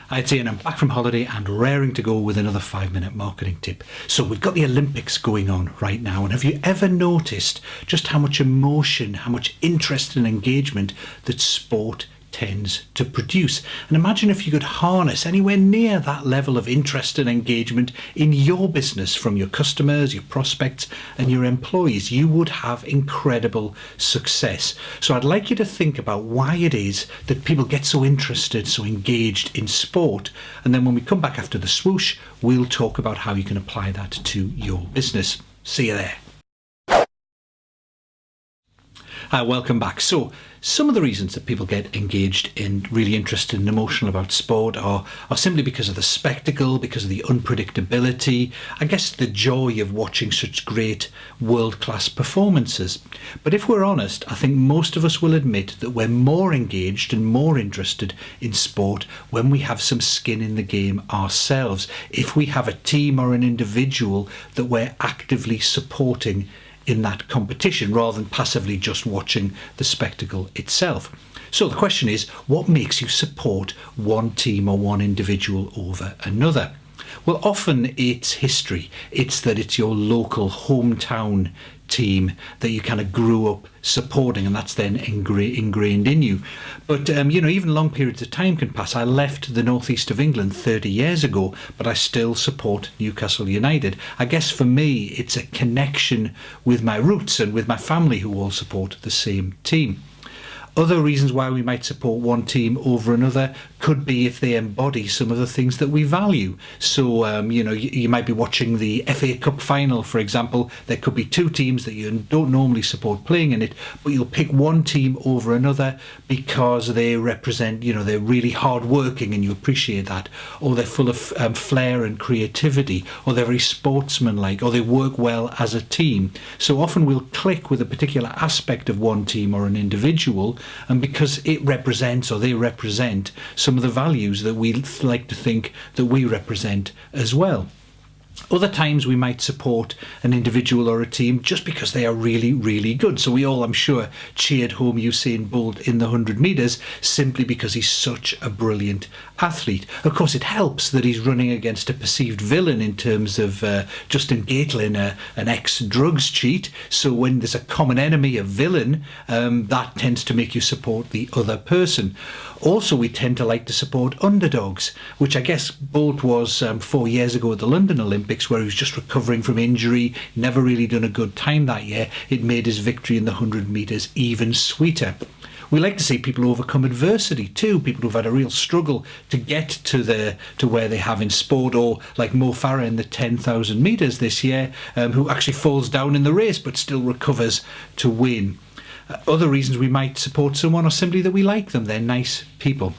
I'd say, and I'm back from holiday and raring to go with another 5-minute marketing tip. So we've got the Olympics going on right now, and have you ever noticed just how much emotion, how much interest and engagement that sport tends to produce? And imagine if you could harness anywhere near that level of interest and engagement in your business from your customers, your prospects and your employees. You would have incredible success. So I'd like you to think about why it is that people get so interested, so engaged in sport. And then when we come back after the swoosh, we'll talk about how you can apply that to your business. See you there. Hi, welcome back. So some of the reasons that people get engaged and really interested and emotional about sport are simply because of the spectacle, because of the unpredictability, I guess the joy of watching such great world-class performances. But if we're honest, I think most of us will admit that we're more engaged and more interested in sport when we have some skin in the game ourselves, if we have a team or an individual that we're actively supporting in that competition rather than passively just watching the spectacle itself. So the question is, what makes you support one team or one individual over another? Well, often it's history. It's that it's your local hometown team that you kind of grew up supporting, and that's then ingrained in you. But even long periods of time can pass. I left the northeast of England 30 years ago, but I still support Newcastle United. I guess for me it's a connection with my roots and with my family who all support the same team. Other reasons why we might support one team over another could be if they embody some of the things that we value. So, you might be watching the FA Cup final, for example. There could be two teams that you don't normally support playing in it, but you'll pick one team over another because they represent, they're really hard-working and you appreciate that, or they're full of flair and creativity, or they're very sportsmanlike, or they work well as a team. So often we'll click with a particular aspect of one team or an individual, and because it represents, or they represent, some of the values that we like to think that we represent as well. Other times we might support an individual or a team just because they are really, really good. So we all, I'm sure, cheered home Usain Bolt in the 100 metres simply because he's such a brilliant athlete. Of course, it helps that he's running against a perceived villain in terms of Justin Gatlin, an ex-drugs cheat. So when there's a common enemy, a villain, that tends to make you support the other person. Also, we tend to like to support underdogs, which I guess Bolt was 4 years ago at the London Olympics, where he was just recovering from injury, never really done a good time that year. It made his victory in the 100 metres even sweeter. We like to see people overcome adversity too, people who've had a real struggle to get to where they have in sport, or like Mo Farah in the 10,000 metres this year, who actually falls down in the race but still recovers to win. Other reasons we might support someone are simply that we like them, they're nice people.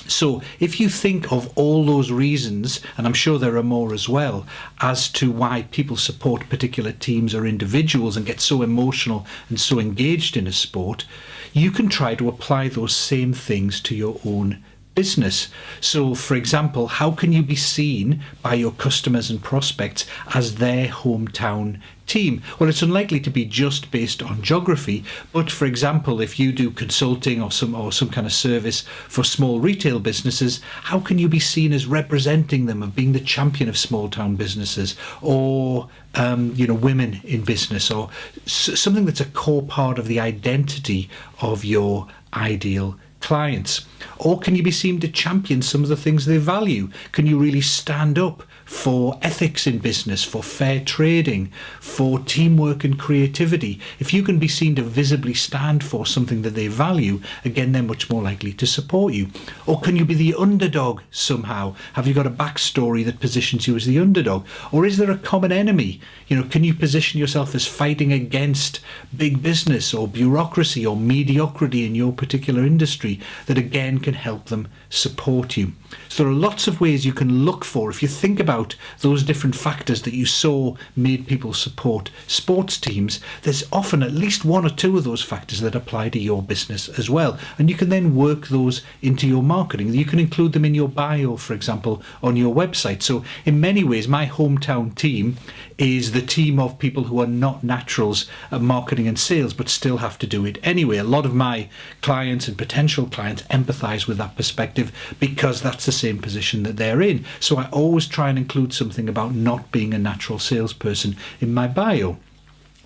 So if you think of all those reasons, and I'm sure there are more as well, as to why people support particular teams or individuals and get so emotional and so engaged in a sport, you can try to apply those same things to your own business. So, for example, how can you be seen by your customers and prospects as their hometown team? Well, it's unlikely to be just based on geography, but for example, if you do consulting or some kind of service for small retail businesses, how can you be seen as representing them, of being the champion of small town businesses, or women in business, or something that's a core part of the identity of your ideal clients? Or can you be seen to champion some of the things they value? Can you really stand up for ethics in business, for fair trading, for teamwork and creativity? If you can be seen to visibly stand for something that they value, again, they're much more likely to support you. Or can you be the underdog somehow? Have you got a backstory that positions you as the underdog? Or is there a common enemy? Can you position yourself as fighting against big business or bureaucracy or mediocrity in your particular industry that again can help them support you? So there are lots of ways you can look for, if you think about those different factors that you saw made people support sports teams, there's often at least one or two of those factors that apply to your business as well. And you can then work those into your marketing. You can include them in your bio, for example, on your website. So in many ways, my hometown team is the team of people who are not naturals at marketing and sales, but still have to do it anyway. A lot of my clients and potential natural clients empathize with that perspective because that's the same position that they're in. So I always try and include something about not being a natural salesperson in my bio.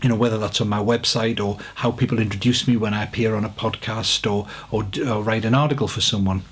You know, whether that's on my website or how people introduce me when I appear on a podcast or write an article for someone.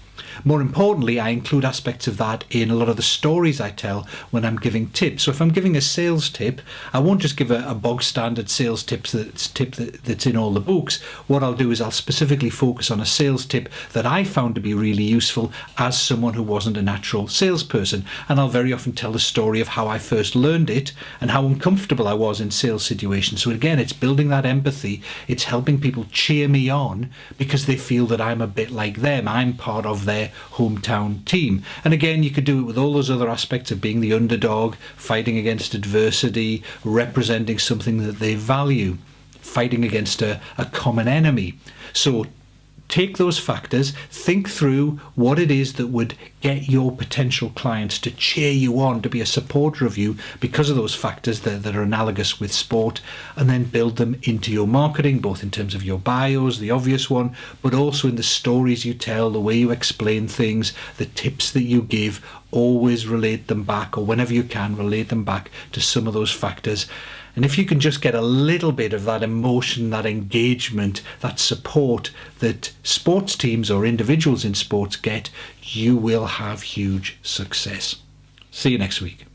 More importantly, I include aspects of that in a lot of the stories I tell when I'm giving tips. So if I'm giving a sales tip, I won't just give a bog standard sales tip that's in all the books. What I'll do is I'll specifically focus on a sales tip that I found to be really useful as someone who wasn't a natural salesperson. And I'll very often tell the story of how I first learned it and how uncomfortable I was in sales situations. So again, it's building that empathy. It's helping people cheer me on because they feel that I'm a bit like them. I'm part of their hometown team. And again, you could do it with all those other aspects of being the underdog, fighting against adversity, representing something that they value, fighting against a common enemy. So take those factors, think through what it is that would get your potential clients to cheer you on, to be a supporter of you because of those factors that are analogous with sport, and then build them into your marketing, both in terms of your bios, the obvious one, but also in the stories you tell, the way you explain things, the tips that you give. Always relate them back, or whenever you can, relate them back to some of those factors. And if you can just get a little bit of that emotion, that engagement, that support that sports teams or individuals in sports get, you will have huge success. See you next week.